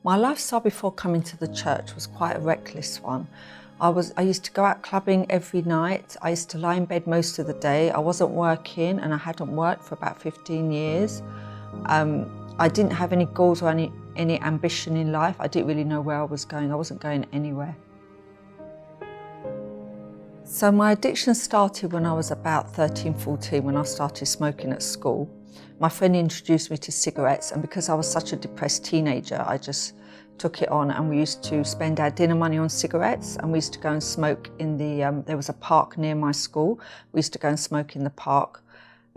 My lifestyle before coming to the church was quite a reckless one. I used to go out clubbing every night. I used to lie in bed most of the day. I wasn't working, and I hadn't worked for about 15 years. I didn't have any goals or any ambition in life. I didn't really know where I was going. I wasn't going anywhere. So my addiction started when I was about 13, 14, when I started smoking at school. My friend introduced me to cigarettes, and because I was such a depressed teenager, I just took it on, and we used to spend our dinner money on cigarettes, and we used to go and smoke in the, there was a park near my school. We used to go and smoke in the park,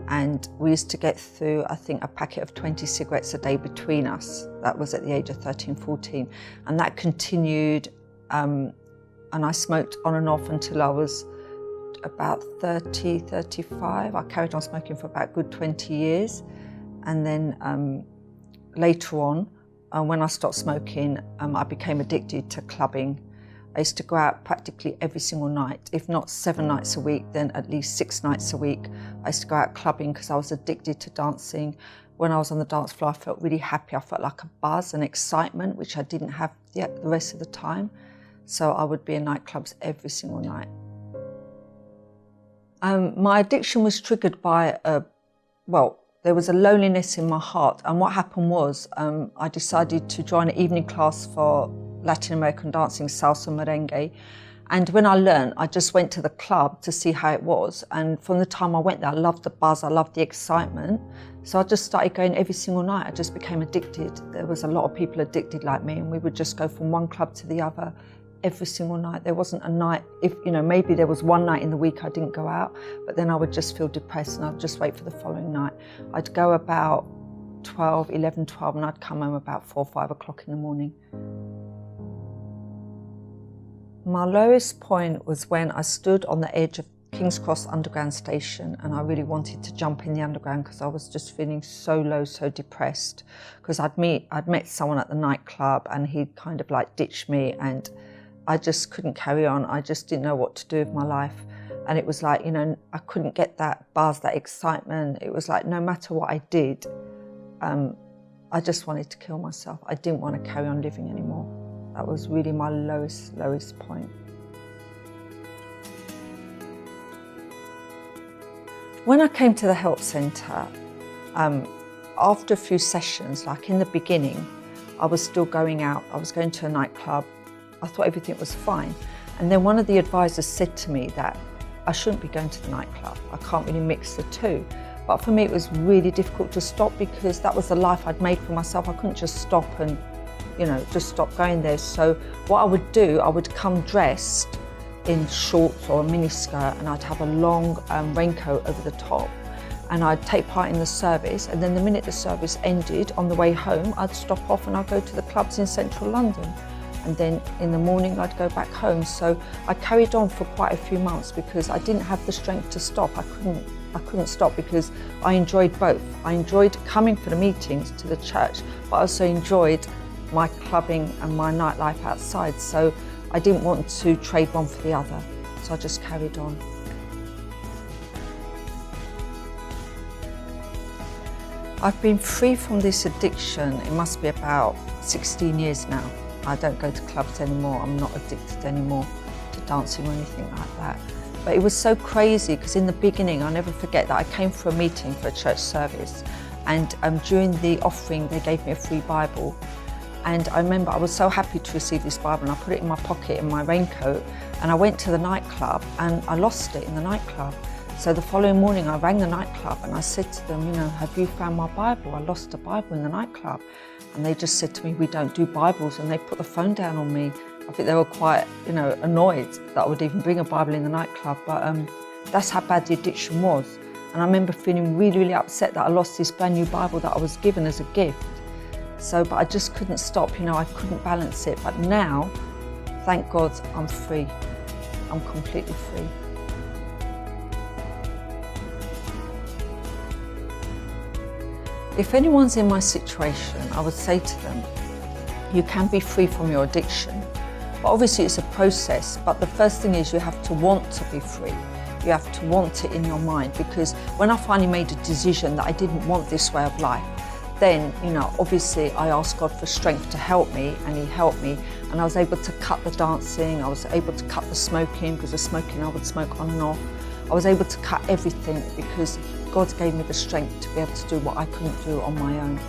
and we used to get through, I think, a packet of 20 cigarettes a day between us. That was at the age of 13, 14, and that continued, and I smoked on and off until I was about 30, 35. I carried on smoking for about a good 20 years. And then later on, when I stopped smoking, I became addicted to clubbing. I used to go out practically every single night, if not 7 nights a week, then at least 6 nights a week. I used to go out clubbing because I was addicted to dancing. When I was on the dance floor, I felt really happy. I felt like a buzz and excitement, which I didn't have yet the rest of the time. So I would be in nightclubs every single night. My addiction was triggered by, there was a loneliness in my heart. And what happened was I decided to join an evening class for Latin American dancing, salsa merengue. And when I learned, I just went to the club to see how it was. And from the time I went there, I loved the buzz, I loved the excitement. So I just started going every single night. I just became addicted. There was a lot of people addicted like me, and we would just go from one club to the other every single night. There wasn't a night, maybe there was one night in the week I didn't go out, but then I would just feel depressed and I'd just wait for the following night. I'd go about 11, 12, and I'd come home about 4, 5 o'clock in the morning. My lowest point was when I stood on the edge of King's Cross Underground Station, and I really wanted to jump in the underground because I was just feeling so low, so depressed. Because I'd met someone at the nightclub, and he'd kind of like ditched me, and I just couldn't carry on. I just didn't know what to do with my life. And it was like, I couldn't get that buzz, that excitement. It was like, no matter what I did, I just wanted to kill myself. I didn't want to carry on living anymore. That was really my lowest point. When I came to the help centre, after a few sessions, like in the beginning, I was still going out. I was going to a nightclub. I thought everything was fine. And then one of the advisors said to me that I shouldn't be going to the nightclub. I can't really mix the two. But for me, it was really difficult to stop because that was the life I'd made for myself. I couldn't just stop and, just stop going there. So what I would do, I would come dressed in shorts or a mini skirt, and I'd have a long raincoat over the top. And I'd take part in the service. And then the minute the service ended, on the way home, I'd stop off and I'd go to the clubs in central London. And then in the morning I'd go back home. So I carried on for quite a few months because I didn't have the strength to stop. I couldn't stop because I enjoyed both. I enjoyed coming for the meetings to the church, but I also enjoyed my clubbing and my nightlife outside. So I didn't want to trade one for the other. So I just carried on. I've been free from this addiction, it must be about 16 years now. I don't go to clubs anymore. I'm not addicted anymore to dancing or anything like that. But it was so crazy because in the beginning, I'll never forget that I came for a meeting for a church service, and during the offering, they gave me a free Bible. And I remember I was so happy to receive this Bible, and I put it in my pocket in my raincoat, and I went to the nightclub and I lost it in the nightclub. So the following morning, I rang the nightclub and I said to them, have you found my Bible? I lost a Bible in the nightclub. And they just said to me, we don't do Bibles, and they put the phone down on me. I think they were quite, annoyed that I would even bring a Bible in the nightclub, but that's how bad the addiction was. And I remember feeling really, really upset that I lost this brand new Bible that I was given as a gift. But I just couldn't stop, I couldn't balance it. But now, thank God, I'm free. I'm completely free. If anyone's in my situation, I would say to them, you can be free from your addiction. But obviously it's a process, but the first thing is you have to want to be free. You have to want it in your mind, because when I finally made a decision that I didn't want this way of life, then, obviously I asked God for strength to help me, and He helped me, and I was able to cut the dancing, I was able to cut the smoking, because the smoking I would smoke on and off. I was able to cut everything because God gave me the strength to be able to do what I couldn't do on my own.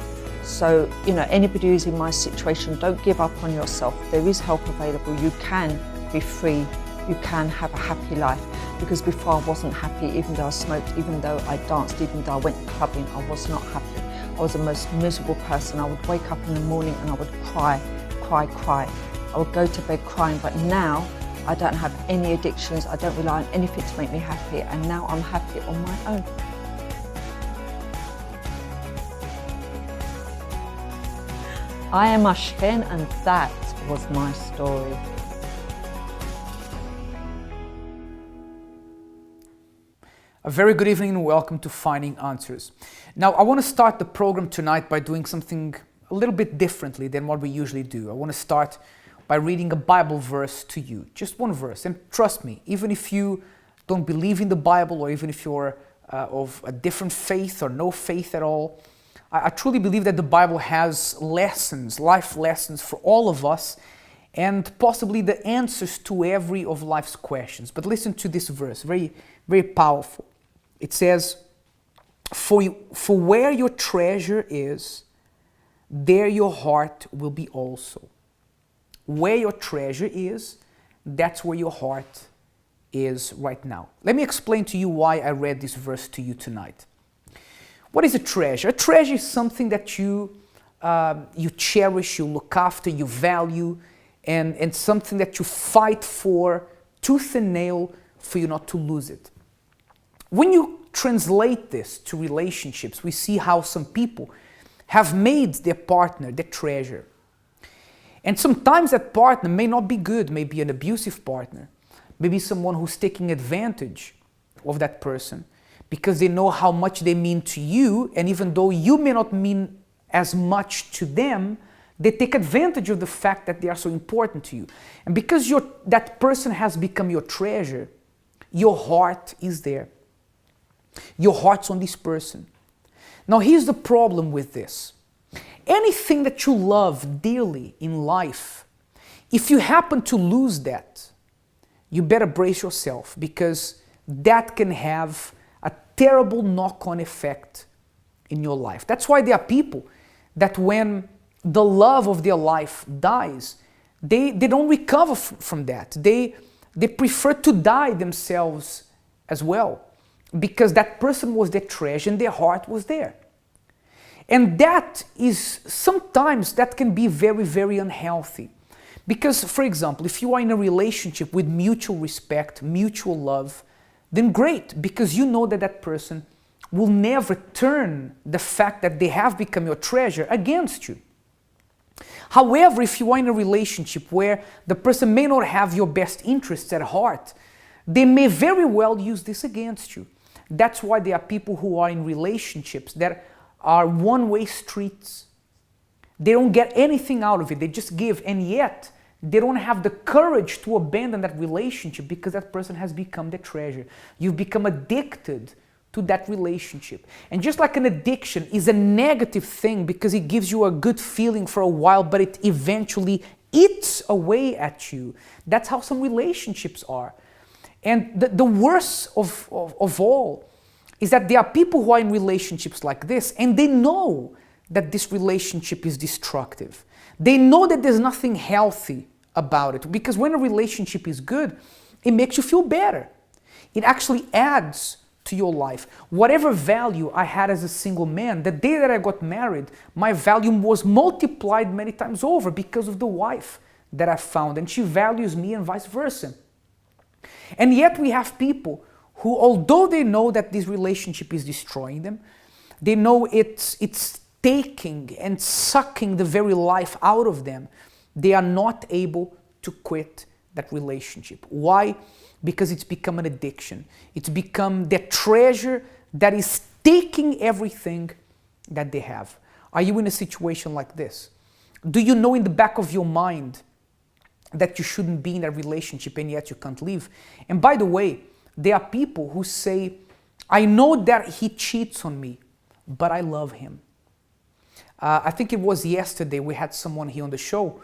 So, anybody who's in my situation, don't give up on yourself. There is help available. You can be free. You can have a happy life. Because before I wasn't happy, even though I smoked, even though I danced, even though I went clubbing, I was not happy. I was the most miserable person. I would wake up in the morning and I would cry. I would go to bed crying, but now I don't have any addictions. I don't rely on anything to make me happy, and now I'm happy on my own. I am Ashken, and that was my story. A very good evening and welcome to Finding Answers. Now, I want to start the program tonight by doing something a little bit differently than what we usually do. I want to start by reading a Bible verse to you, just one verse. And trust me, even if you don't believe in the Bible, or even if you're of a different faith or no faith at all, I truly believe that the Bible has lessons, life lessons for all of us, and possibly the answers to every of life's questions. But listen to this verse, very, very powerful. It says, for where your treasure is, there your heart will be also. Where your treasure is, that's where your heart is right now. Let me explain to you why I read this verse to you tonight. What is a treasure? A treasure is something that you cherish, you look after, you value, and something that you fight for tooth and nail for you not to lose it. When you translate this to relationships, we see how some people have made their partner their treasure. And sometimes that partner may not be good, may be an abusive partner, maybe someone who's taking advantage of that person, because they know how much they mean to you, and even though you may not mean as much to them, they take advantage of the fact that they are so important to you. And because that person has become your treasure, your heart is there. Your heart's on this person. Now here's the problem with this. Anything that you love dearly in life, if you happen to lose that, you better brace yourself, because that can have a terrible knock-on effect in your life. That's why there are people that when the love of their life dies, they don't recover from that. They prefer to die themselves as well, because that person was their treasure and their heart was there. And that is, sometimes that can be very, very unhealthy. Because, for example, if you are in a relationship with mutual respect, mutual love, then great, because you know that that person will never turn the fact that they have become your treasure against you. However, if you are in a relationship where the person may not have your best interests at heart, they may very well use this against you. That's why there are people who are in relationships that are one-way streets. They don't get anything out of it, they just give, and yet they don't have the courage to abandon that relationship because that person has become their treasure. You've become addicted to that relationship. And just like an addiction is a negative thing because it gives you a good feeling for a while, but it eventually eats away at you. That's how some relationships are. And the worst of all is that there are people who are in relationships like this, and they know that this relationship is destructive. They know that there's nothing healthy about it, because when a relationship is good, it makes you feel better. It actually adds to your life. Whatever value I had as a single man, the day that I got married, my value was multiplied many times over because of the wife that I found, and she values me and vice versa. And yet we have people who, although they know that this relationship is destroying them, they know it's taking and sucking the very life out of them, they are not able to quit that relationship. Why? Because it's become an addiction. It's become their treasure that is taking everything that they have. Are you in a situation like this? Do you know in the back of your mind that you shouldn't be in a relationship and yet you can't leave? And by the way, there are people who say, I know that he cheats on me, but I love him. I think it was yesterday we had someone here on the show.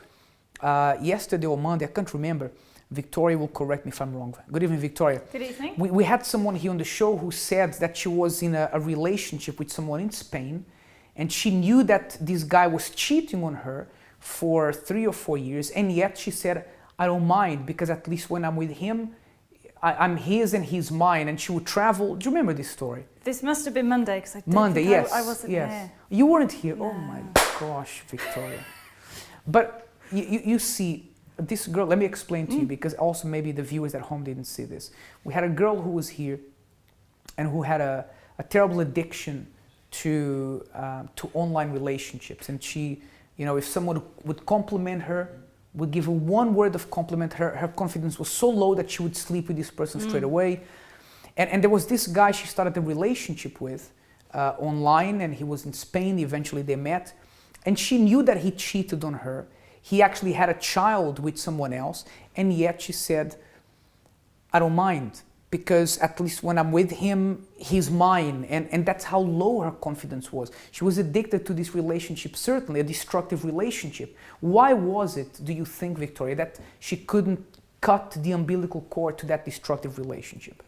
Yesterday or Monday, I can't remember. Victoria will correct me if I'm wrong. Good evening, Victoria. Good evening. We had someone here on the show who said that she was in a relationship with someone in Spain, and she knew that this guy was cheating on her for 3 or 4 years, and yet she said, I don't mind, because at least when I'm with him, I'm his and he's mine. And she would travel. Do you remember this story? This must have been Monday, because I don't Monday, think yes. I wasn't there. You weren't here. No. Oh my gosh, Victoria. But you see, this girl, let me explain to you, because also maybe the viewers at home didn't see this. We had a girl who was here and who had a terrible addiction to online relationships. And she, you know, if someone would compliment her, would give her one word of compliment, her confidence was so low that she would sleep with this person straight away. And there was this guy she started a relationship with online, and he was in Spain. Eventually they met, and she knew that he cheated on her. He actually had a child with someone else, and yet she said, I don't mind, because at least when I'm with him, he's mine. And that's how low her confidence was. She was addicted to this relationship, certainly a destructive relationship. Why was it, do you think, Victoria, that she couldn't cut the umbilical cord to that destructive relationship?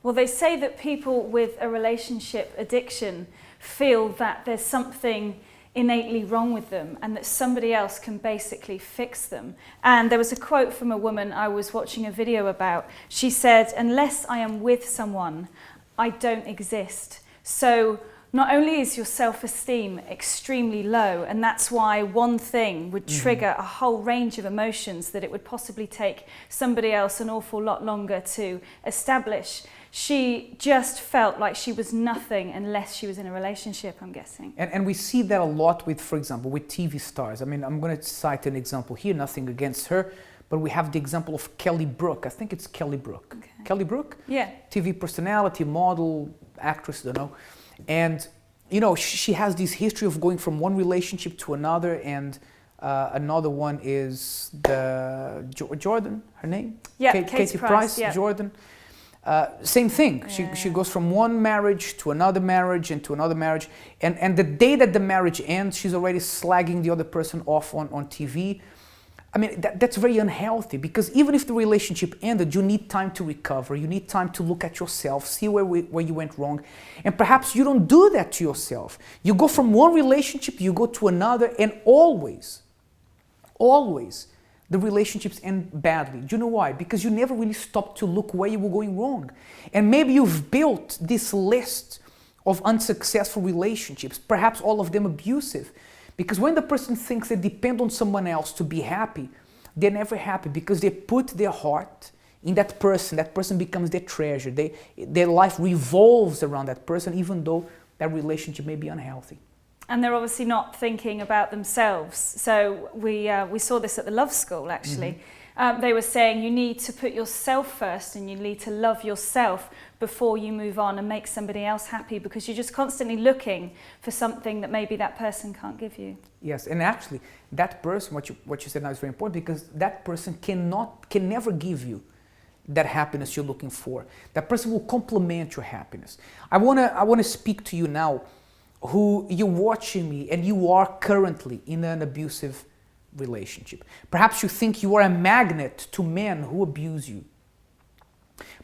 Well, they say that people with a relationship addiction feel that there's something innately wrong with them and that somebody else can basically fix them. And there was a quote from a woman I was watching a video about. She said, unless I am with someone, I don't exist. So not only is your self-esteem extremely low, and that's why one thing would trigger a whole range of emotions that it would possibly take somebody else an awful lot longer to establish. She just felt like she was nothing unless she was in a relationship, I'm guessing. And we see that a lot with, for example, with TV stars. I mean, I'm going to cite an example here, nothing against her, but we have the example of Kelly Brook. I think it's Kelly Brook. Okay. Kelly Brook? Yeah. TV personality, model, actress, don't know. And, you know, she has this history of going from one relationship to another, and another one is the Jordan, her name? Yeah, Katie Price, yeah. Jordan. Same thing. She goes from one marriage to another marriage and to another marriage, and the day that the marriage ends, she's already slagging the other person off on TV. I mean, that's very unhealthy, because even if the relationship ended, you need time to recover. You need time to look at yourself, see where you went wrong. And perhaps you don't do that to yourself. You go from one relationship, you go to another, and always, the relationships end badly. Do you know why? Because you never really stopped to look where you were going wrong. And maybe you've built this list of unsuccessful relationships, perhaps all of them abusive. Because when the person thinks they depend on someone else to be happy, they're never happy, because they put their heart in that person becomes their treasure. Their life revolves around that person, even though that relationship may be unhealthy. And they're obviously not thinking about themselves. So we saw this at the Love School, actually. They were saying you need to put yourself first, and you need to love yourself before you move on and make somebody else happy, because you're just constantly looking for something that maybe that person can't give you. Yes, and actually that person, what you said now is very important, because that person can never give you that happiness you're looking for. That person will complement your happiness. I wanna speak to you now, who you're watching me and you are currently in an abusive relationship. Perhaps you think you are a magnet to men who abuse you.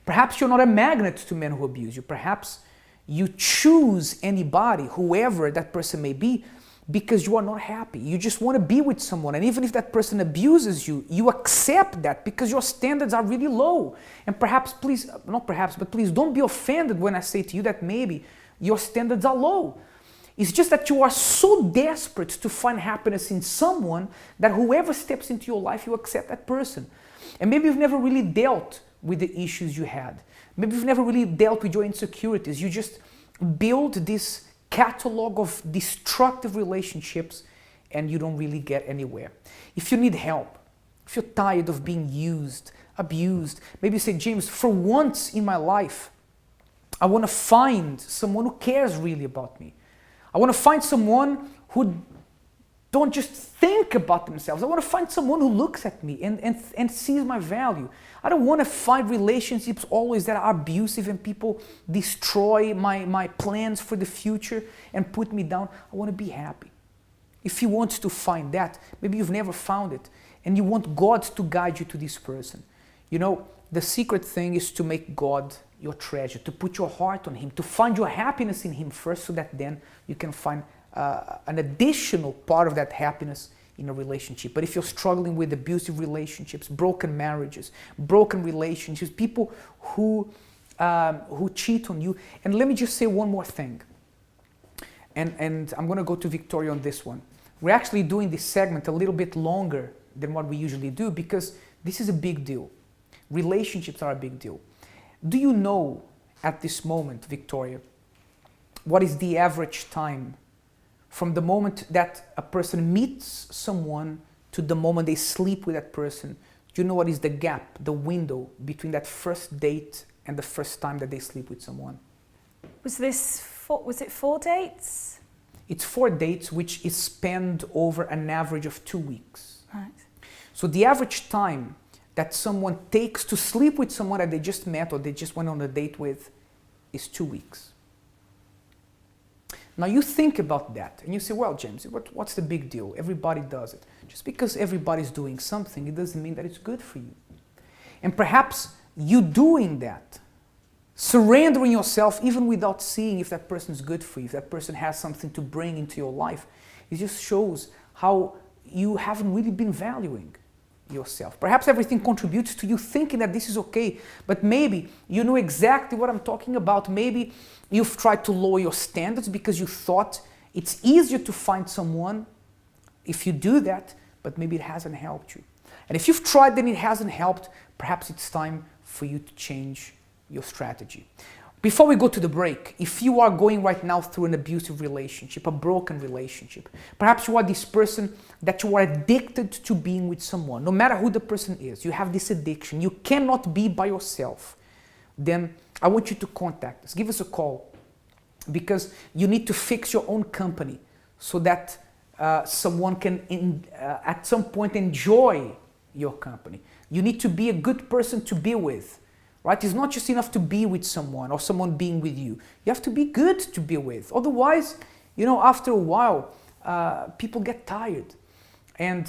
Perhaps you're not a magnet to men who abuse you. Perhaps you choose anybody, whoever that person may be, because you are not happy. You just want to be with someone, and even if that person abuses you, you accept that because your standards are really low. And perhaps, please, not perhaps, but please don't be offended when I say to you that maybe your standards are low. It's just that you are so desperate to find happiness in someone that whoever steps into your life, you accept that person. And maybe you've never really dealt with the issues you had. Maybe you've never really dealt with your insecurities. You just build this catalog of destructive relationships and you don't really get anywhere. If you need help, if you're tired of being used, abused, maybe you say, James, for once in my life, I want to find someone who cares really about me. I want to find someone who don't just think about themselves. I want to find someone who looks at me and sees my value. I don't want to find relationships always that are abusive and people destroy my plans for the future and put me down. I want to be happy. If you want to find that, maybe you've never found it, and you want God to guide you to this person. You know, the secret thing is to make God your treasure, to put your heart on Him, to find your happiness in Him first, so that then you can find an additional part of that happiness in a relationship. But if you're struggling with abusive relationships, broken marriages, broken relationships, people who cheat on you, and let me just say one more thing, and I'm going to go to Victoria on this one. We're actually doing this segment a little bit longer than what we usually do, because this is a big deal. Relationships are a big deal. Do you know at this moment, Victoria, what is the average time from the moment that a person meets someone to the moment they sleep with that person? Do you know what is the gap, the window between that first date and the first time that they sleep with someone? Was it 4 dates? It's 4 dates, which is spanned over an average of 2 weeks. Right. So the average time that someone takes to sleep with someone that they just met or they just went on a date with is 2 weeks. Now you think about that and you say, well, James, what's the big deal? Everybody does it. Just because everybody's doing something, it doesn't mean that it's good for you. And perhaps you doing that, surrendering yourself even without seeing if that person is good for you, if that person has something to bring into your life, it just shows how you haven't really been valuing yourself. Perhaps everything contributes to you thinking that this is okay, but maybe you know exactly what I'm talking about. Maybe you've tried to lower your standards because you thought it's easier to find someone if you do that, but maybe it hasn't helped you. And if you've tried and it hasn't helped, perhaps it's time for you to change your strategy. Before we go to the break, if you are going right now through an abusive relationship, a broken relationship, perhaps you are this person that you are addicted to being with someone, no matter who the person is, you have this addiction, you cannot be by yourself, then I want you to contact us, give us a call, because you need to fix your own company so that someone can at some point enjoy your company. You need to be a good person to be with. Right? It's not just enough to be with someone or someone being with you. You have to be good to be with. Otherwise, you know, after a while, people get tired. And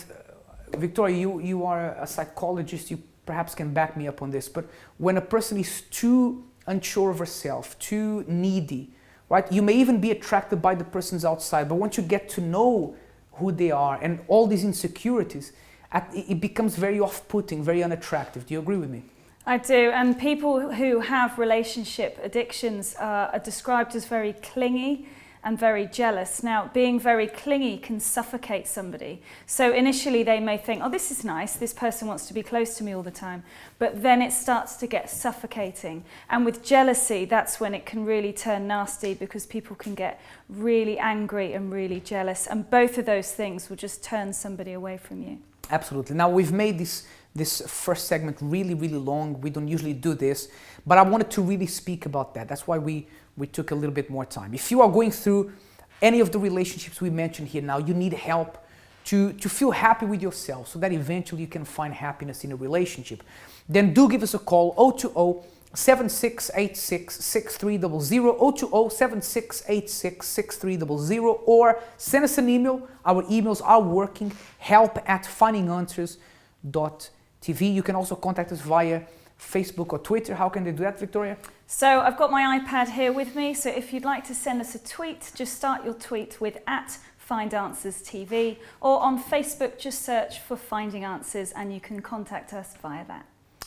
Victoria, you are a psychologist. You perhaps can back me up on this. But when a person is too unsure of herself, too needy, right? You may even be attracted by the person's outside. But once you get to know who they are and all these insecurities, it becomes very off-putting, very unattractive. Do you agree with me? I do, and people who have relationship addictions are described as very clingy and very jealous. Now, being very clingy can suffocate somebody. So initially they may think, oh, this is nice, this person wants to be close to me all the time. But then it starts to get suffocating. And with jealousy, that's when it can really turn nasty, because people can get really angry and really jealous. And both of those things will just turn somebody away from you. Absolutely. Now, we've made this first segment really, really long. We don't usually do this, but I wanted to really speak about that. That's why we took a little bit more time. If you are going through any of the relationships we mentioned here now, you need help to feel happy with yourself so that eventually you can find happiness in a relationship, then do give us a call, 020-7686-6300, 020-7686-6300, or send us an email. Our emails are working, help@findinganswers.tv. You can also contact us via Facebook or Twitter. How can they do that, Victoria? So I've got my iPad here with me, so if you'd like to send us a tweet, just start your tweet with @FindAnswersTV, or on Facebook, just search for Finding Answers and you can contact us via that.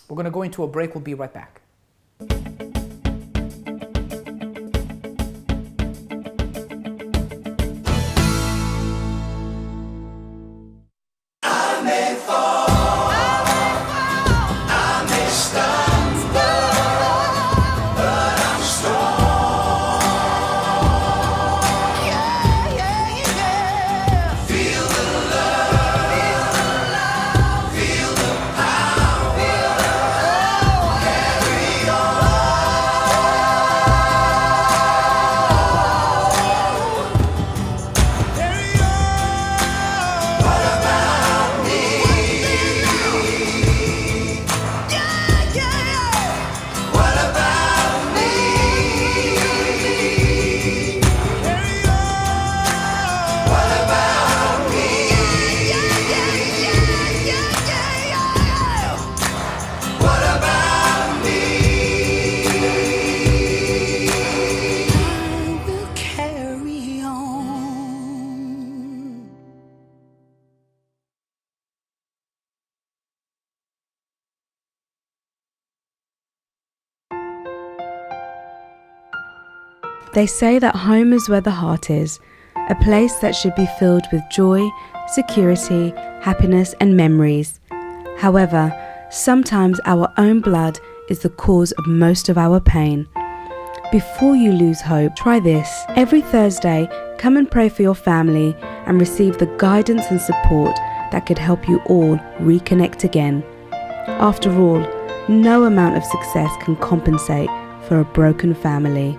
We're going to go into a break. We'll be right back. They say that home is where the heart is, a place that should be filled with joy, security, happiness and memories. However, sometimes our own blood is the cause of most of our pain. Before you lose hope, try this. Every Thursday, come and pray for your family and receive the guidance and support that could help you all reconnect again. After all, no amount of success can compensate for a broken family.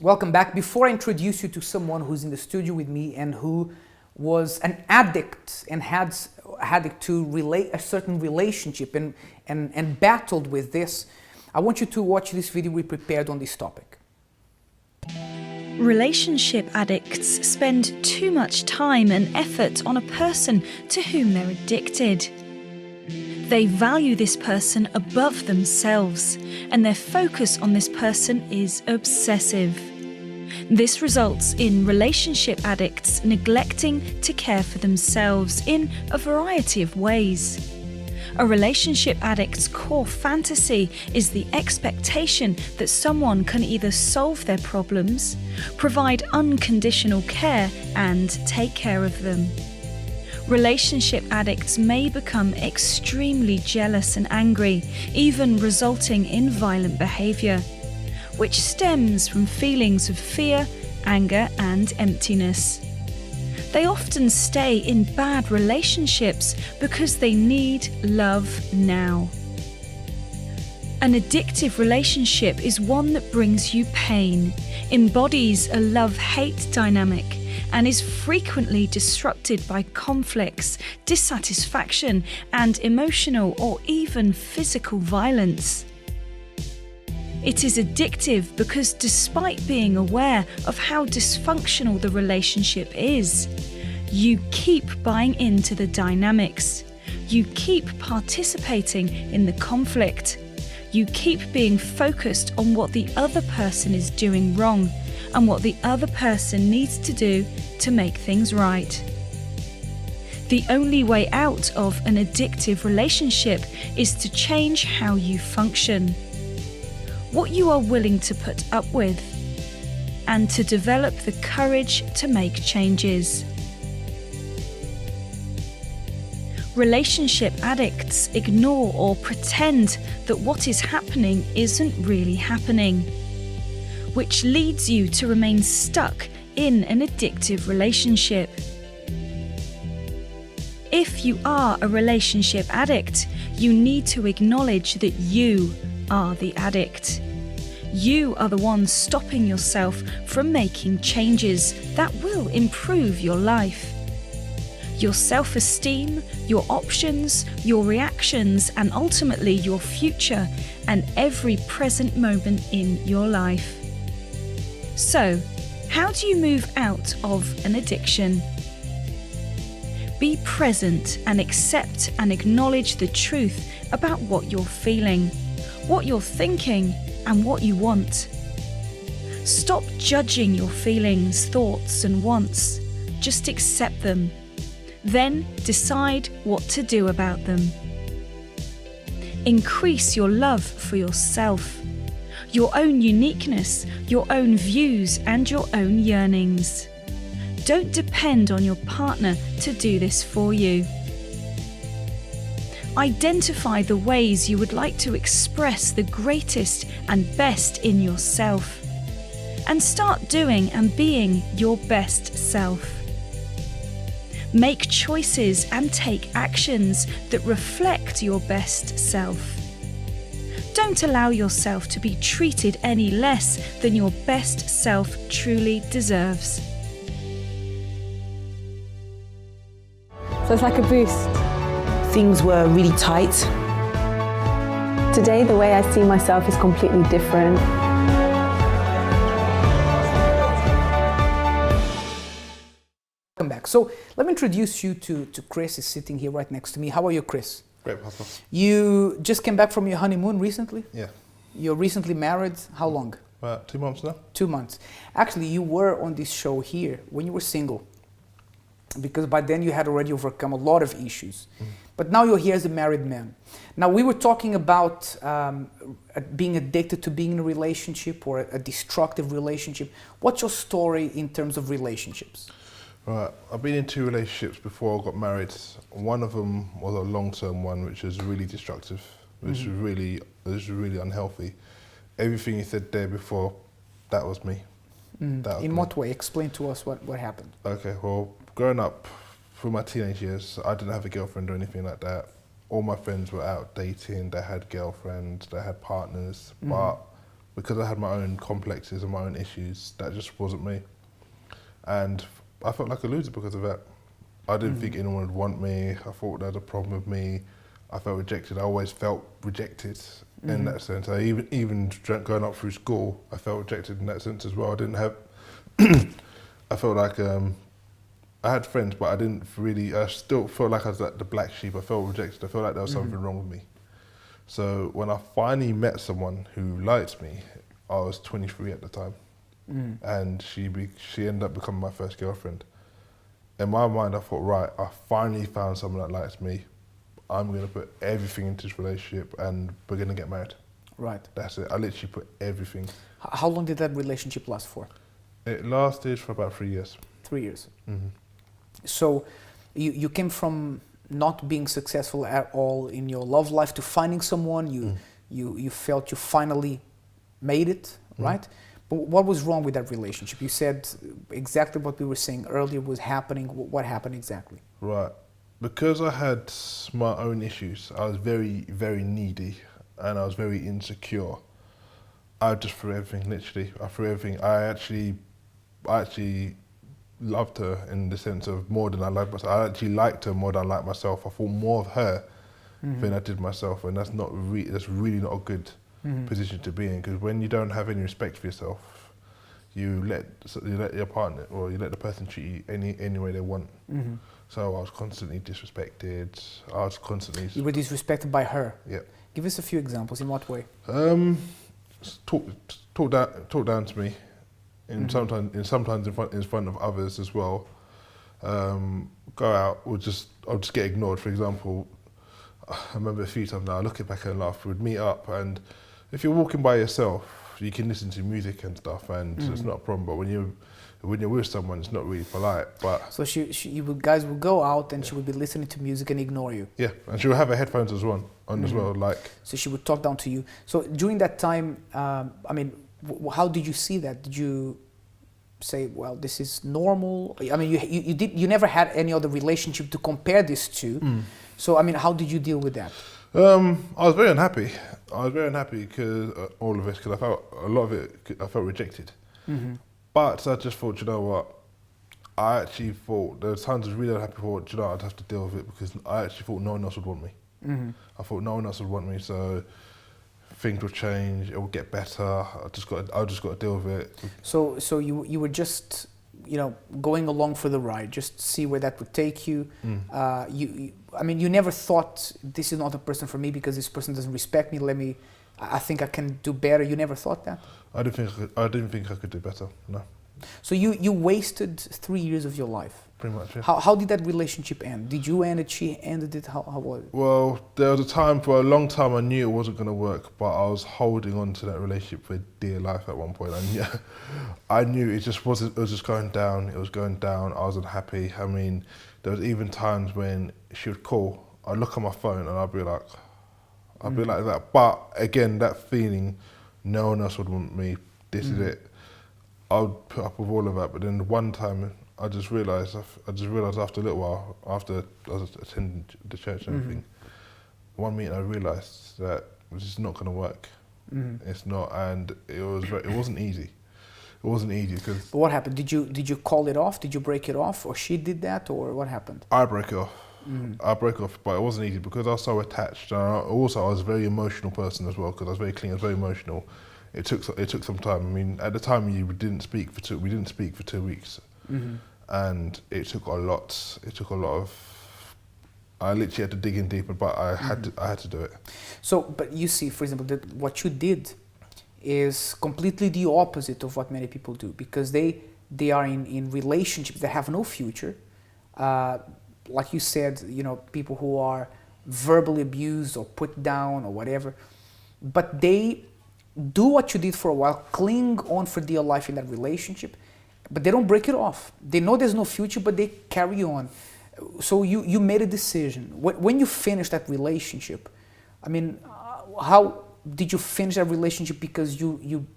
Welcome back. Before I introduce you to someone who's in the studio with me and who was an addict and had to relate a certain relationship and battled with this, I want you to watch this video we prepared on this topic. Relationship addicts spend too much time and effort on a person to whom they're addicted. They value this person above themselves, and their focus on this person is obsessive. This results in relationship addicts neglecting to care for themselves in a variety of ways. A relationship addict's core fantasy is the expectation that someone can either solve their problems, provide unconditional care, and take care of them. Relationship addicts may become extremely jealous and angry, even resulting in violent behavior, which stems from feelings of fear, anger, and emptiness. They often stay in bad relationships because they need love now. An addictive relationship is one that brings you pain, embodies a love-hate dynamic, and is frequently disrupted by conflicts, dissatisfaction, and emotional or even physical violence. It is addictive because despite being aware of how dysfunctional the relationship is, you keep buying into the dynamics. You keep participating in the conflict. You keep being focused on what the other person is doing wrong and what the other person needs to do to make things right. The only way out of an addictive relationship is to change how you function, what you are willing to put up with, and to develop the courage to make changes. Relationship addicts ignore or pretend that what is happening isn't really happening, which leads you to remain stuck in an addictive relationship. If you are a relationship addict, you need to acknowledge that you are the addict. You are the one stopping yourself from making changes that will improve your life. Your self-esteem, your options, your reactions, and ultimately your future and every present moment in your life. So, how do you move out of an addiction? Be present and accept and acknowledge the truth about what you're feeling, what you're thinking, and what you want. Stop judging your feelings, thoughts, and wants. Just accept them. Then decide what to do about them. Increase your love for yourself, your own uniqueness, your own views, and your own yearnings. Don't depend on your partner to do this for you. Identify the ways you would like to express the greatest and best in yourself, and start doing and being your best self. Make choices and take actions that reflect your best self. Don't allow yourself to be treated any less than your best self truly deserves. So it's like a boost. Things were really tight. Today, the way I see myself is completely different. Welcome back. So let me introduce you to Chris. Is sitting here right next to me. How are you, Chris? Great, Pastor. You just came back from your honeymoon recently? Yeah. You're recently married. How long? 2 months now. 2 months. Actually, you were on this show here when you were single, because by then you had already overcome a lot of issues. But now you're here as a married man. Now, we were talking about being addicted to being in a relationship or a destructive relationship. What's your story in terms of relationships? Right, I've been in 2 relationships before I got married. One of them was a long-term one, which was really destructive, which was really unhealthy. Everything you said there before, that was me. That was In me. what way? Explain to us what happened. Okay, well, growing up, through my teenage years, I didn't have a girlfriend or anything like that. All my friends were out dating, they had girlfriends, they had partners, but because I had my own complexes and my own issues, that just wasn't me. And I felt like a loser because of that. I didn't think anyone would want me. I thought there was a problem with me. I felt rejected. I always felt rejected in that sense. I even going up through school, I felt rejected in that sense as well. I didn't have, I felt like I had friends, but I didn't really, I still felt like I was like the black sheep. I felt rejected. I felt like there was something wrong with me. So when I finally met someone who liked me, I was 23 at the time. And she ended up becoming my first girlfriend. In my mind, I thought, right, I finally found someone that likes me. I'm going to put everything into this relationship and we're going to get married. Right. That's it. I literally put everything. How long did that relationship last for? It lasted for about 3 years. 3 years. So you came from not being successful at all in your love life to finding someone. You felt you finally made it, right? But what was wrong with that relationship? You said exactly what we were saying earlier was happening. What happened exactly? Right. Because I had my own issues, I was very, very needy and I was very insecure. I just threw everything, literally. I threw everything. I actually loved her in the sense of more than I liked myself. I actually liked her more than I liked myself. I thought more of her than I did myself, and that's that's really not a good position to be in, because when you don't have any respect for yourself, you let your partner or you let the person treat you any way they want. So I was constantly disrespected. I was constantly. You were disrespected by her. Yeah. Give us a few examples. In what way? Talk down to me, and sometimes in front of others as well. Go out, I'll just get ignored. For example, I remember a few times now. I look back and laugh. We'd meet up, and if you're walking by yourself, you can listen to music and stuff, and it's not a problem. But when you're with someone, it's not really polite. But so guys would go out, and she would be listening to music and ignore you. Yeah, and she would have her headphones as well, like. So she would talk down to you. So during that time, I mean, how did you see that? Did you say, well, this is normal? I mean, you never had any other relationship to compare this to. So I mean, how did you deal with that? I was very unhappy. I was very unhappy because all of it, because I felt a lot of it. I felt rejected. But I just thought, you know what? I actually thought there were times I was really unhappy. Thought, you know, I'd have to deal with it because I actually thought no one else would want me. I thought no one else would want me, so things would change. It would get better. I just got to deal with it. So you were just, you know, going along for the ride, just see where that would take you. I mean, you never thought this is not a person for me because this person doesn't respect me. I think I can do better. You never thought that? I didn't think I could do better. No. So you wasted 3 years of your life. Pretty much, yeah. How did that relationship end? Did you end it? She ended it? How was it? Well, there was a time, for a long time, I knew it wasn't going to work, but I was holding on to that relationship for dear life at one point. I knew it just wasn't. It was just going down. It was going down. I was unhappy. I mean, there was even times when she would call. I'd look at my phone and I'd be like that. But again, that feeling, no one else would want me. This is it. I would put up with all of that. But then one time, I just realised after a little while, after I was attending the church and everything, one meeting I realised that which is not going to work. It's not, and it wasn't easy. It wasn't easy because. But what happened? Did you call it off? Did you break it off, or she did that, or what happened? I broke it off. I broke it off, but it wasn't easy because I was so attached. And I was a very emotional person as well because I was very clean. I was very emotional. It took some time. I mean, at the time we didn't speak for 2 weeks, and it took a lot. It took a lot of. I literally had to dig in deeper, but I had to do it. So, but you see, for example, that what you did is completely the opposite of what many people do, because they are in relationships that have no future. Like you said, you know, people who are verbally abused or put down or whatever, but they do what you did for a while, cling on for dear life in that relationship, but they don't break it off. They know there's no future, but they carry on. So you made a decision. When you finished that relationship, I mean, how did you finish that relationship? Because you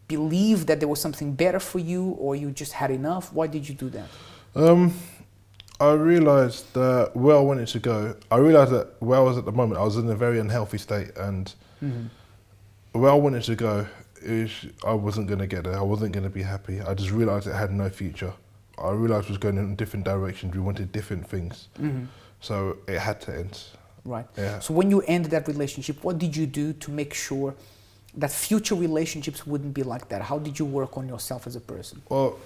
believed that there was something better for you, or you just had enough? Why did you do that? I realised that where I wanted to go, I realised that where I was at the moment, I was in a very unhealthy state, and where I wanted to go, I wasn't going to get there. I wasn't going to be happy. I just realised it had no future. I realised it was going in different directions. We wanted different things. So it had to end. Right. Yeah. So when you ended that relationship, what did you do to make sure that future relationships wouldn't be like that? How did you work on yourself as a person? Well,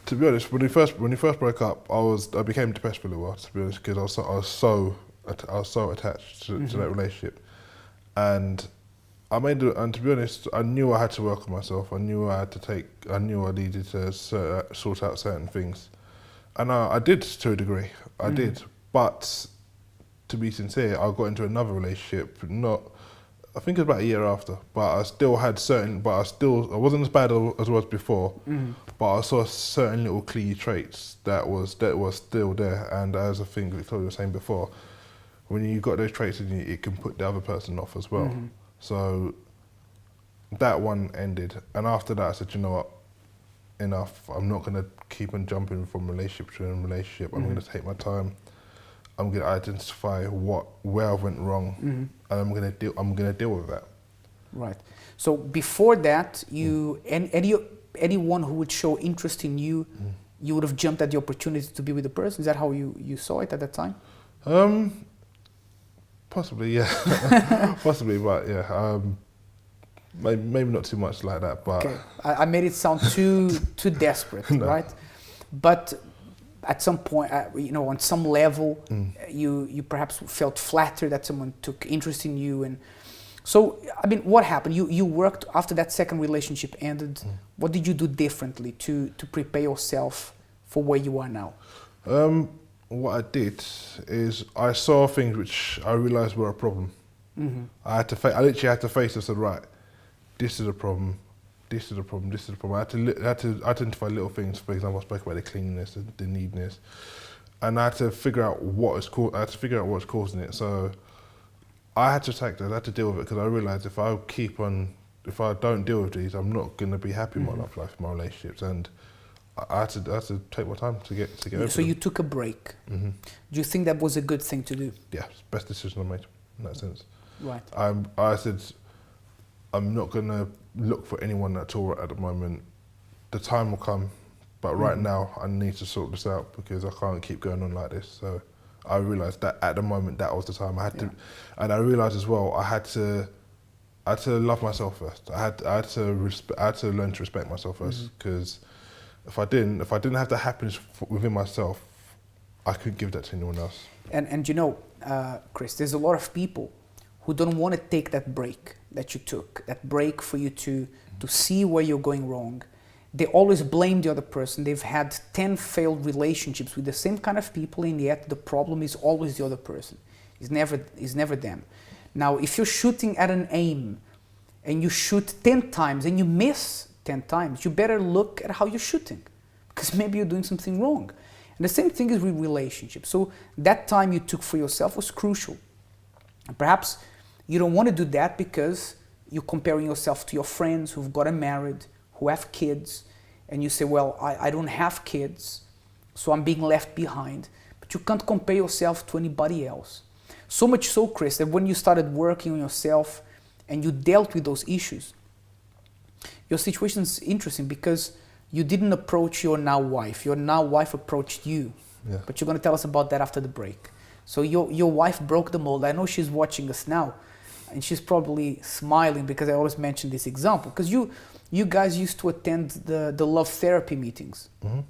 to be honest, when we first broke up, I became depressed for a little while. To be honest, because I was so attached to that relationship, and and to be honest, I knew I had to work on myself. I knew I needed to sort out certain things, and I did to a degree. I did, but to be sincere, I got into another relationship. I think it was about a year after, but I still had I wasn't as bad as I was before, but I saw certain little key traits that was still there. And as I think Victoria was saying before, when you got those traits in you, it can put the other person off as well. So that one ended, and after that I said, you know what, enough. I'm not going to keep on jumping from relationship to relationship. I'm going to take my time. I'm going to identify where I went wrong, and I'm going to deal with that. Right. So before that, anyone who would show interest in you, you would have jumped at the opportunity to be with the person. Is that how you saw it at that time? Possibly, yeah. Possibly, but yeah. Maybe not too much like that, but okay. I made it sound too desperate, no. Right? But at some point, you know, on some level, you perhaps felt flattered that someone took interest in you, and so I mean, what happened? You worked after that second relationship ended. What did you do differently to prepare yourself for where you are now? What I did is I saw things which I realised were a problem. I literally had to face this and right, this is a problem, this is a problem, this is a problem. I had to identify little things. For example, I spoke about the cleanliness, the neatness, and I had to figure out what's causing it. So I had to attack that. I had to deal with it because I realised if I don't deal with these, I'm not going to be happy in my life, my relationships, and I had to take my time to get over So you took a break. Do you think that was a good thing to do? Yeah, it's the best decision I made in that sense. Right. I said, I'm not going to look for anyone at all at the moment. The time will come, but right now I need to sort this out because I can't keep going on like this. So I realised that at the moment that was the time I had to, and I realised as well I had to love myself first. I had to learn to respect myself first because if I didn't have the happiness within myself, I couldn't give that to anyone else. And you know, Chris, there's a lot of people who don't want to take that break that you took, that break for you to see where you're going wrong. They always blame the other person. They've had 10 failed relationships with the same kind of people, and yet the problem is always the other person. It's never them. Now, if you're shooting at an aim and you shoot 10 times and you miss 10 times, you better look at how you're shooting, because maybe you're doing something wrong. And the same thing is with relationships. So that time you took for yourself was crucial. And perhaps you don't want to do that because you're comparing yourself to your friends who've gotten married, who have kids, and you say, well, I don't have kids, so I'm being left behind. But you can't compare yourself to anybody else. So much so, Chris, that when you started working on yourself and you dealt with those issues, your situation is interesting because you didn't approach your now wife. Your now wife approached you. Yeah. But you're going to tell us about that after the break. So your wife broke the mold. I know she's watching us now, and she's probably smiling because I always mention this example. Because you guys used to attend the love therapy meetings,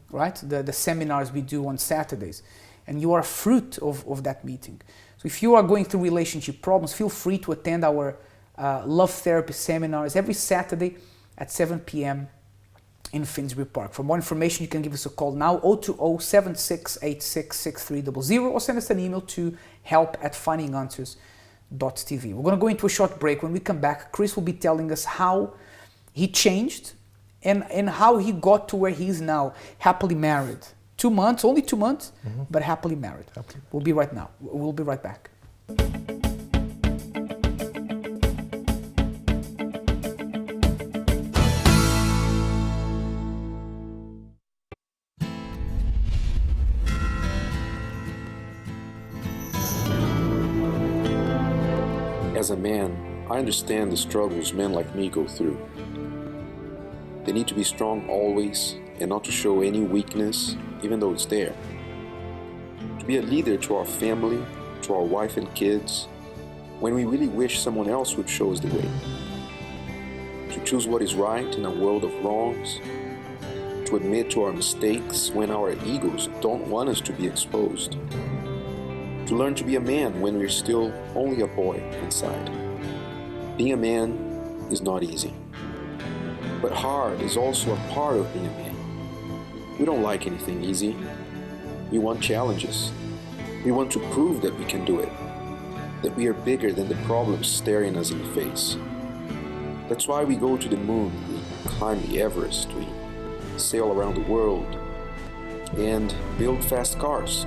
right? The seminars we do on Saturdays. And you are a fruit of that meeting. So if you are going through relationship problems, feel free to attend our love therapy seminars every Saturday at 7 p.m. in Finsbury Park. For more information, you can give us a call now, 020-7686-6300, or send us an email to help@findinganswers.tv. We're going to go into a short break. When we come back, Chris will be telling us how he changed and how he got to where he is now, happily married. 2 months, only 2 months, but happily married. We'll be right back. As a man, I understand the struggles men like me go through. They need to be strong always and not to show any weakness, even though it's there. To be a leader to our family, to our wife and kids, when we really wish someone else would show us the way. To choose what is right in a world of wrongs. To admit to our mistakes when our egos don't want us to be exposed. To learn to be a man when we're still only a boy inside. Being a man is not easy. But hard is also a part of being a man. We don't like anything easy. We want challenges. We want to prove that we can do it. That we are bigger than the problems staring us in the face. That's why we go to the moon, we climb the Everest, we sail around the world, and build fast cars.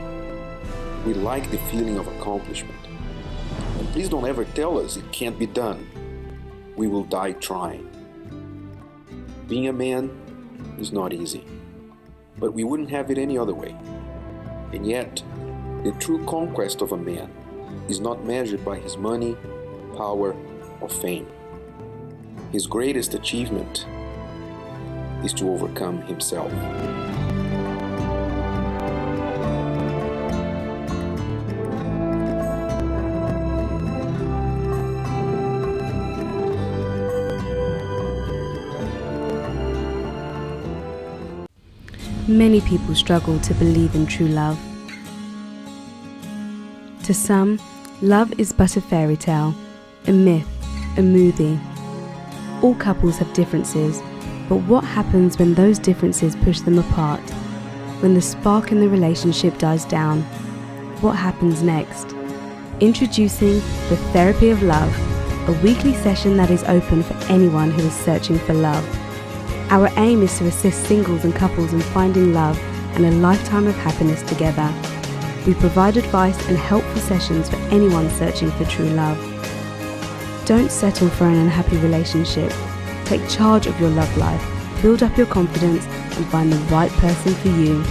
We like the feeling of accomplishment. And please don't ever tell us it can't be done. We will die trying. Being a man is not easy, but we wouldn't have it any other way. And yet, the true conquest of a man is not measured by his money, power, or fame. His greatest achievement is to overcome himself. Many people struggle to believe in true love. To some, love is but a fairy tale, a myth, a movie. All couples have differences, but what happens when those differences push them apart? When the spark in the relationship dies down, what happens next? Introducing the Therapy of Love, a weekly session that is open for anyone who is searching for love. Our aim is to assist singles and couples in finding love and a lifetime of happiness together. We provide advice and helpful sessions for anyone searching for true love. Don't settle for an unhappy relationship. Take charge of your love life, build up your confidence and find the right person for you.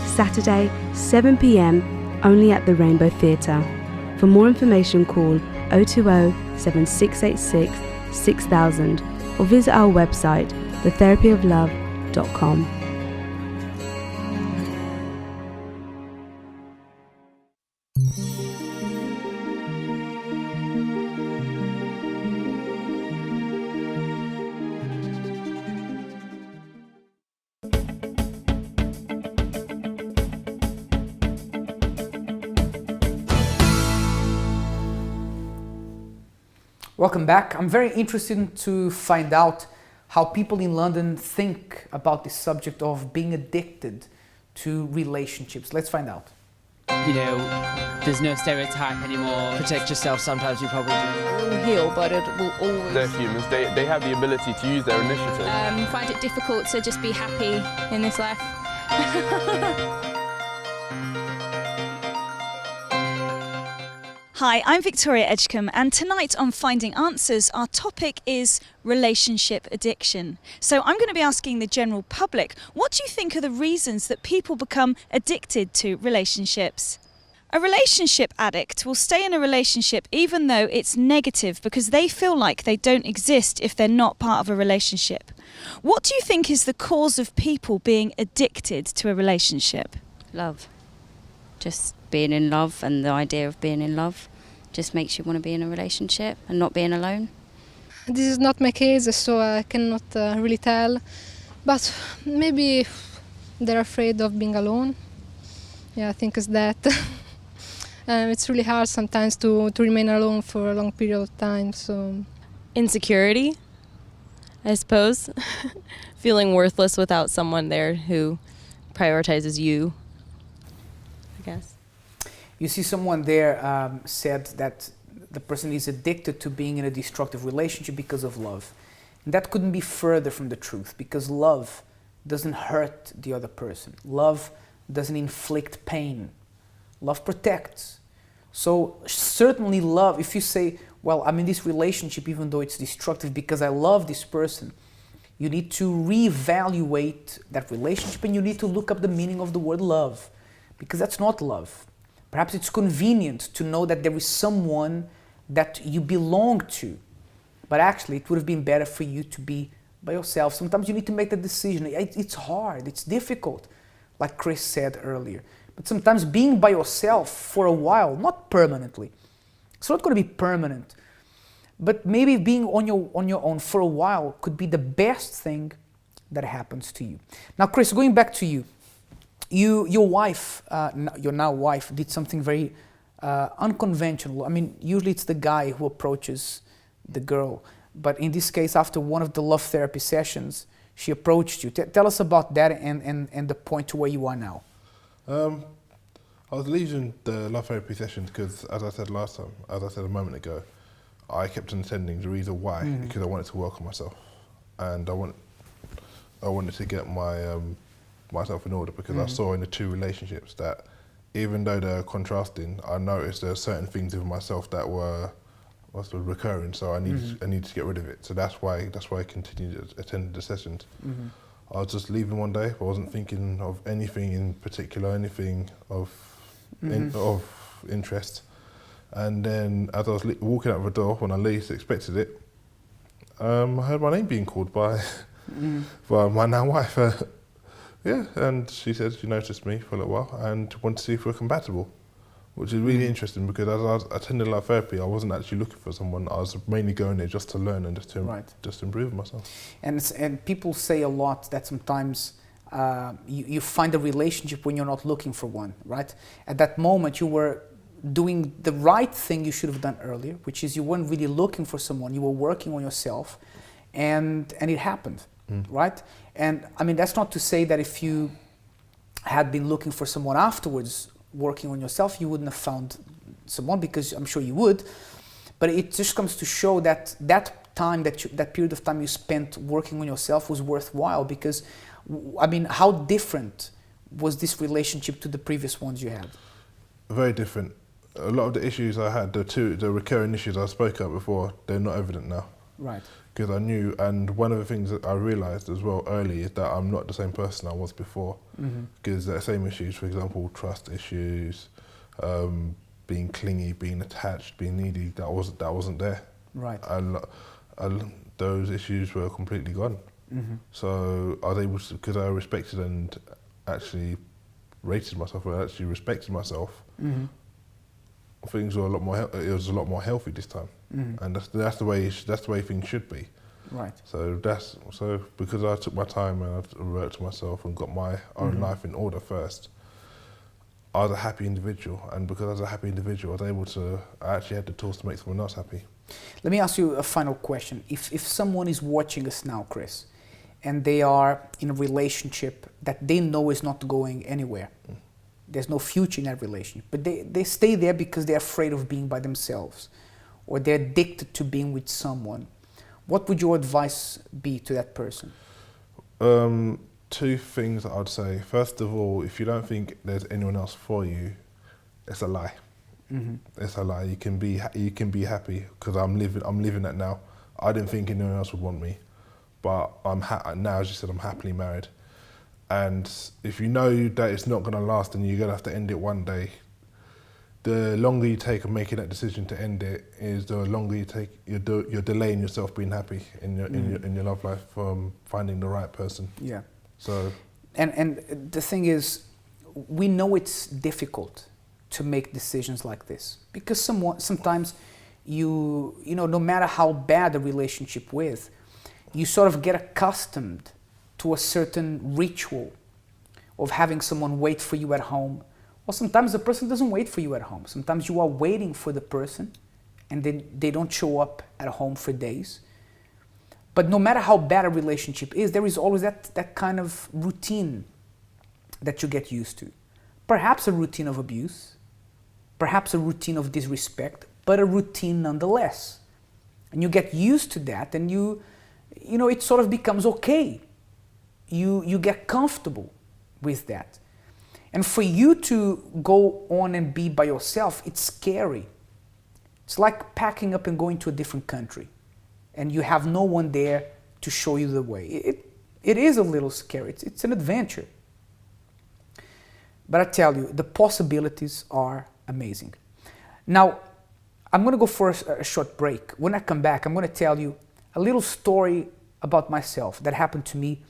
Saturday, 7 p.m, only at the Rainbow Theatre. For more information call 020-7686 6000 or visit our website thetherapyoflove.com. Welcome back. I'm very interested to find out how people in London think about the subject of being addicted to relationships. Let's find out. You know, there's no stereotype anymore. Protect yourself, sometimes you probably do. It will heal, but it will always... They're humans, they have the ability to use their initiative. Find it difficult to just be happy in this life. Hi, I'm Victoria Edgecombe, and tonight on Finding Answers, our topic is relationship addiction. So I'm going to be asking the general public, what do you think are the reasons that people become addicted to relationships? A relationship addict will stay in a relationship even though it's negative because they feel like they don't exist if they're not part of a relationship. What do you think is the cause of people being addicted to a relationship? Love. Just being in love, and the idea of being in love just makes you want to be in a relationship and not being alone. This is not my case, so I cannot really tell. But maybe they're afraid of being alone. Yeah, I think it's that. It's really hard sometimes to remain alone for a long period of time. So insecurity, I suppose. Feeling worthless without someone there who prioritizes you, I guess. You see, someone there said that the person is addicted to being in a destructive relationship because of love. And that couldn't be further from the truth, because love doesn't hurt the other person. Love doesn't inflict pain. Love protects. So certainly love, if you say, well, I'm in this relationship even though it's destructive because I love this person, you need to reevaluate that relationship, and you need to look up the meaning of the word love, because that's not love. Perhaps it's convenient to know that there is someone that you belong to, but actually it would have been better for you to be by yourself. Sometimes you need to make the decision. It's hard, it's difficult, like Chris said earlier. But sometimes being by yourself for a while, not permanently, it's not going to be permanent, but maybe being on your own for a while could be the best thing that happens to you. Now, Chris, going back to you, your wife, your now wife, did something very unconventional. I mean, usually it's the guy who approaches the girl, but in this case, after one of the love therapy sessions, she approached you. Tell us about that and the point to where you are now. I was leaving the love therapy sessions because, as I said a moment ago, I kept on attending. The reason why, because I wanted to work on myself, and I wanted to get my myself in order, because I saw in the two relationships that even though they're contrasting, I noticed there are certain things in myself that were recurring. So I needed to get rid of it. So that's why I continued to attend the sessions. I was just leaving one day. I wasn't thinking of anything in particular, anything of interest. And then as I was walking out the door, when I least expected it, I heard my name being called by my now wife. Yeah, and she said she noticed me for a little while and wanted to see if we're compatible, which is really interesting, because as I was attending love therapy, I wasn't actually looking for someone. I was mainly going there just to learn and just to improve myself. And people say a lot that sometimes you find a relationship when you're not looking for one, right? At that moment, you were doing the right thing you should have done earlier, which is you weren't really looking for someone. You were working on yourself, and it happened, right? And I mean, that's not to say that if you had been looking for someone afterwards, working on yourself, you wouldn't have found someone, because I'm sure you would. But it just comes to show that that period of time you spent working on yourself was worthwhile, because, I mean, how different was this relationship to the previous ones you had? Very different. A lot of the issues I had, the recurring issues I spoke about before, they're not evident now. Right. Because I knew, and one of the things that I realised as well early is that I'm not the same person I was before. Because the same issues, for example, trust issues, being clingy, being attached, being needy, that wasn't there. Right. Those issues were completely gone. So I was able to, because I respected and actually rated myself, and actually respected myself, things were it was a lot more healthy this time. And that's the way things should be. Right. So because I took my time and I worked to myself and got my own life in order first, I was a happy individual, and because I was a happy individual, I actually had the tools to make someone else happy. Let me ask you a final question. If someone is watching us now, Chris, and they are in a relationship that they know is not going anywhere, there's no future in that relationship, but they stay there because they're afraid of being by themselves, or they're addicted to being with someone, what would your advice be to that person? Two things I'd say. First of all, if you don't think there's anyone else for you, it's a lie. It's a lie. You can be happy, because I'm living that now. I didn't think anyone else would want me, but now, as you said, I'm happily married. And if you know that it's not going to last and you're going to have to end it one day, the longer you take of making that decision to end it is the longer you take. You're delaying yourself being happy in your love life from finding the right person. Yeah. So. And the thing is, we know it's difficult to make decisions like this because sometimes you know, no matter how bad a relationship with, you sort of get accustomed to a certain ritual of having someone wait for you at home. Or sometimes the person doesn't wait for you at home. Sometimes you are waiting for the person and they don't show up at home for days. But no matter how bad a relationship is, there is always that kind of routine that you get used to. Perhaps a routine of abuse, perhaps a routine of disrespect, but a routine nonetheless. And you get used to that and you know, it sort of becomes okay. You get comfortable with that. And for you to go on and be by yourself, it's scary. It's like packing up and going to a different country and you have no one there to show you the way. It is a little scary. It's an adventure. But I tell you, the possibilities are amazing. Now, I'm going to go for a short break. When I come back, I'm going to tell you a little story about myself that happened to me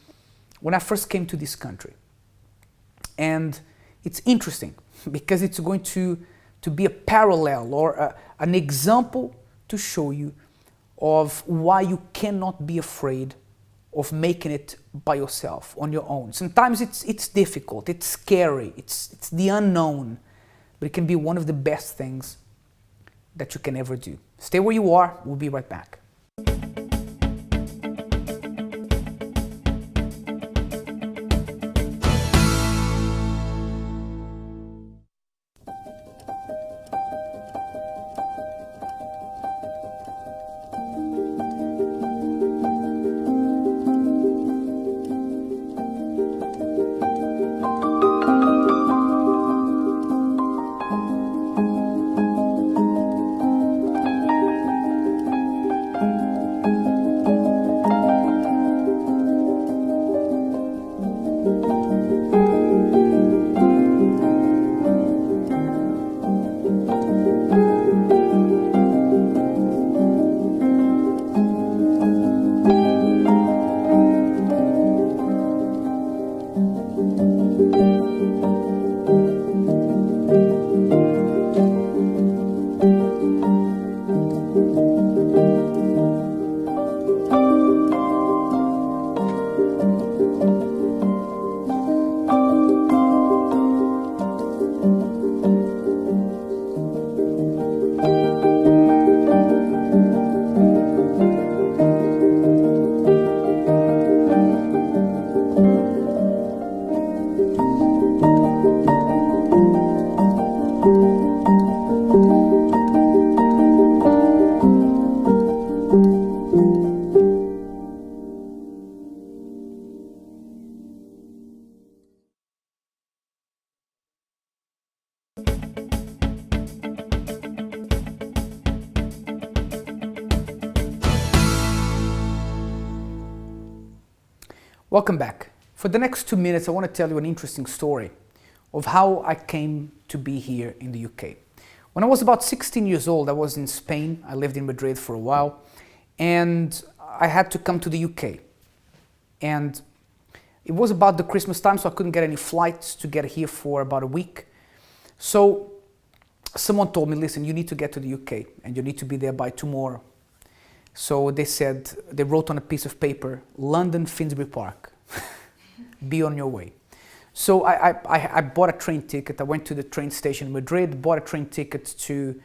when I first came to this country. And it's interesting because it's going to be a parallel or an example to show you of why you cannot be afraid of making it by yourself, on your own. Sometimes it's difficult, it's scary, it's the unknown, but it can be one of the best things that you can ever do. Stay where you are, we'll be right back. Welcome back. For the next 2 minutes, I want to tell you an interesting story of how I came to be here in the UK. When I was about 16 years old, I was in Spain. I lived in Madrid for a while, and I had to come to the UK. And it was about the Christmas time, so I couldn't get any flights to get here for about a week. So someone told me, listen, you need to get to the UK, and you need to be there by tomorrow. So they wrote on a piece of paper, London, Finsbury Park, be on your way. So I bought a train ticket. I went to the train station in Madrid, bought a train ticket to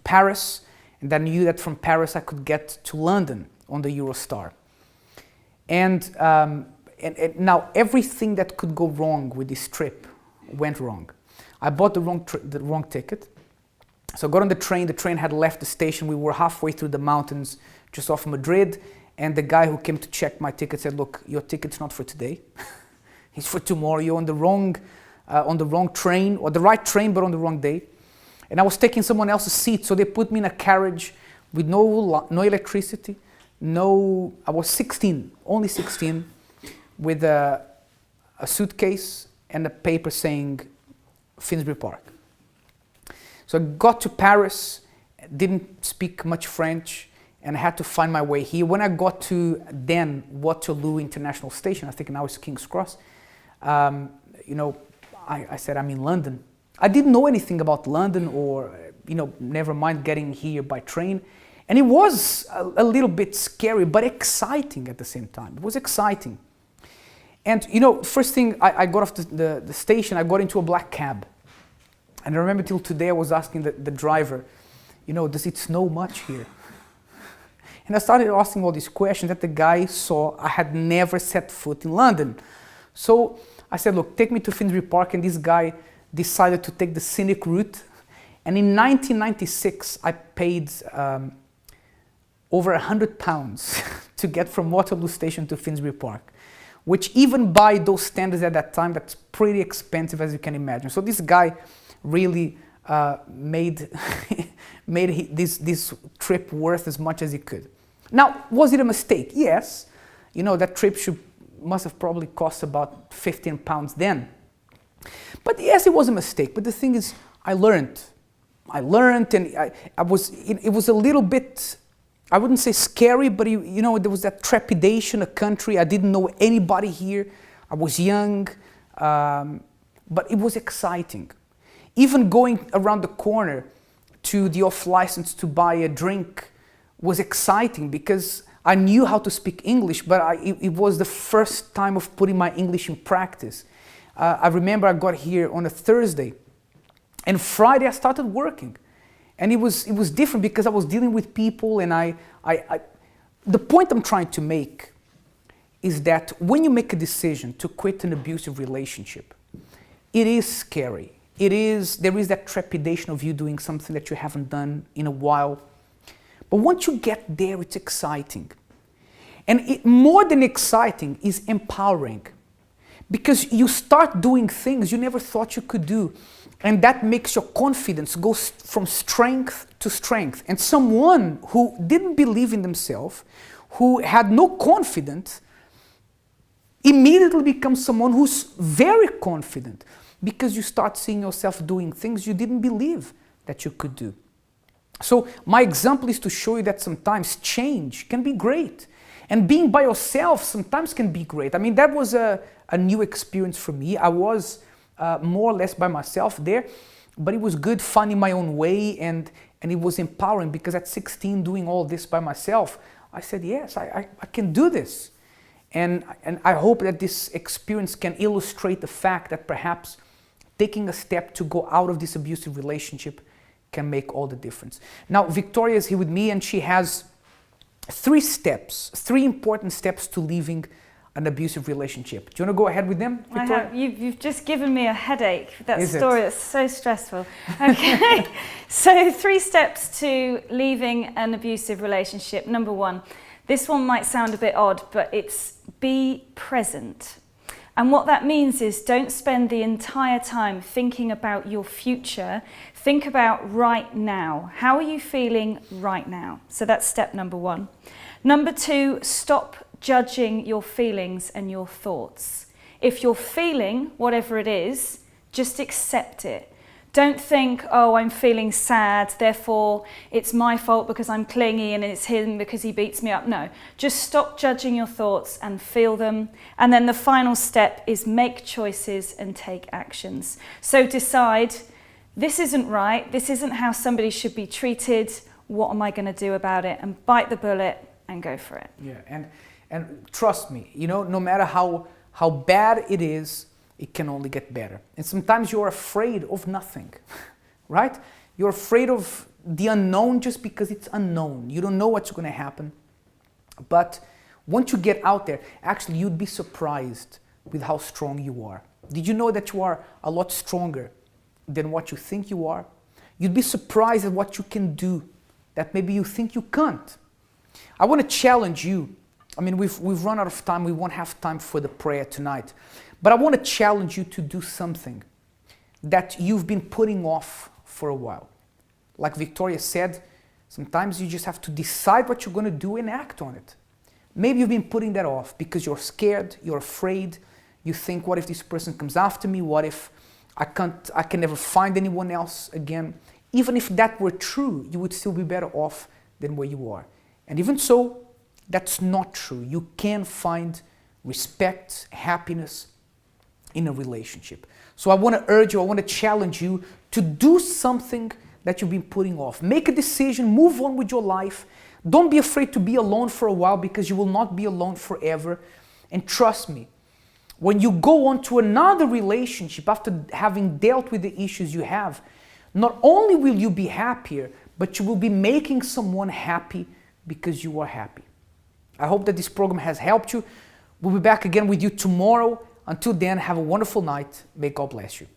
Paris, and then knew that from Paris I could get to London on the Eurostar. And now everything that could go wrong with this trip went wrong. I bought the wrong ticket. So I got on the train had left the station, we were halfway through the mountains just off Madrid, and the guy who came to check my ticket said, look, your ticket's not for today, it's for tomorrow, you're on the wrong train, or the right train but on the wrong day. And I was taking someone else's seat, so they put me in a carriage with no electricity, I was 16, only 16, with a suitcase and a paper saying Finsbury Park. So I got to Paris, didn't speak much French, and I had to find my way here. When I got to then Waterloo International Station, I think now it's King's Cross, you know, I said, I'm in London. I didn't know anything about London or, you know, never mind getting here by train. And it was a little bit scary, but exciting at the same time. It was exciting. And, you know, first thing, I got off the station, I got into a black cab. And I remember till today I was asking the driver, you know, does it snow much here? And I started asking all these questions that the guy saw I had never set foot in London. So I said, look, take me to Finsbury Park, and this guy decided to take the scenic route. And in 1996, I paid over £100 to get from Waterloo Station to Finsbury Park, which even by those standards at that time, that's pretty expensive, as you can imagine. So this guy really made this trip worth as much as he could. Now, was it a mistake? Yes. You know, that trip must have probably cost about £15 then. But yes, it was a mistake. But the thing is, I learned, and it was a little bit, I wouldn't say scary, but you know, there was that trepidation, a country, I didn't know anybody here, I was young, but it was exciting. Even going around the corner to the off-license to buy a drink was exciting because I knew how to speak English, but it was the first time of putting my English in practice. I remember I got here on a Thursday, and Friday I started working. And it was different because I was dealing with people, and the point I'm trying to make is that when you make a decision to quit an abusive relationship, it is scary. There is that trepidation of you doing something that you haven't done in a while. But once you get there, it's exciting. And more than exciting is empowering, because you start doing things you never thought you could do. And that makes your confidence go from strength to strength. And someone who didn't believe in themselves, who had no confidence, immediately becomes someone who's very confident, because you start seeing yourself doing things you didn't believe that you could do. So my example is to show you that sometimes change can be great. And being by yourself sometimes can be great. I mean, that was a new experience for me. I was more or less by myself there, but it was good finding my own way, and it was empowering, because at 16 doing all this by myself, I said, yes, I can do this. And I hope that this experience can illustrate the fact that perhaps taking a step to go out of this abusive relationship can make all the difference. Now, Victoria is here with me, and she has 3 important steps to leaving an abusive relationship. Do you want to go ahead with them, Victoria? I have. You've just given me a headache with that story. That's so stressful. Okay, so 3 steps to leaving an abusive relationship. Number 1, this one might sound a bit odd, but it's be present. And what that means is don't spend the entire time thinking about your future. Think about right now. How are you feeling right now? So that's step number 1. Number 2, stop judging your feelings and your thoughts. If you're feeling whatever it is, just accept it. Don't think, oh, I'm feeling sad, therefore it's my fault because I'm clingy, and it's him because he beats me up. No, just stop judging your thoughts and feel them. And then the final step is make choices and take actions. So decide, this isn't right, this isn't how somebody should be treated, what am I going to do about it? And bite the bullet and go for it. Yeah, and trust me, you know, no matter how bad it is, it can only get better. And sometimes you're afraid of nothing, right? You're afraid of the unknown just because it's unknown. You don't know what's going to happen. But once you get out there, actually you'd be surprised with how strong you are. Did you know that you are a lot stronger than what you think you are? You'd be surprised at what you can do that maybe you think you can't. I want to challenge you. I mean, we've run out of time. We won't have time for the prayer tonight. But I want to challenge you to do something that you've been putting off for a while. Like Victoria said, sometimes you just have to decide what you're going to do and act on it. Maybe you've been putting that off because you're scared, you're afraid. You think, what if this person comes after me? What if I can never find anyone else again? even if that were true, you would still be better off than where you are. And even so, that's not true. You can find respect, happiness in a relationship. So I want to urge you, I want to challenge you to do something that you've been putting off. Make a decision, move on with your life. Don't be afraid to be alone for a while, because you will not be alone forever. And trust me, when you go on to another relationship after having dealt with the issues you have, not only will you be happier, but you will be making someone happy because you are happy. I hope that this program has helped you. We'll be back again with you tomorrow. Until then, have a wonderful night. May God bless you.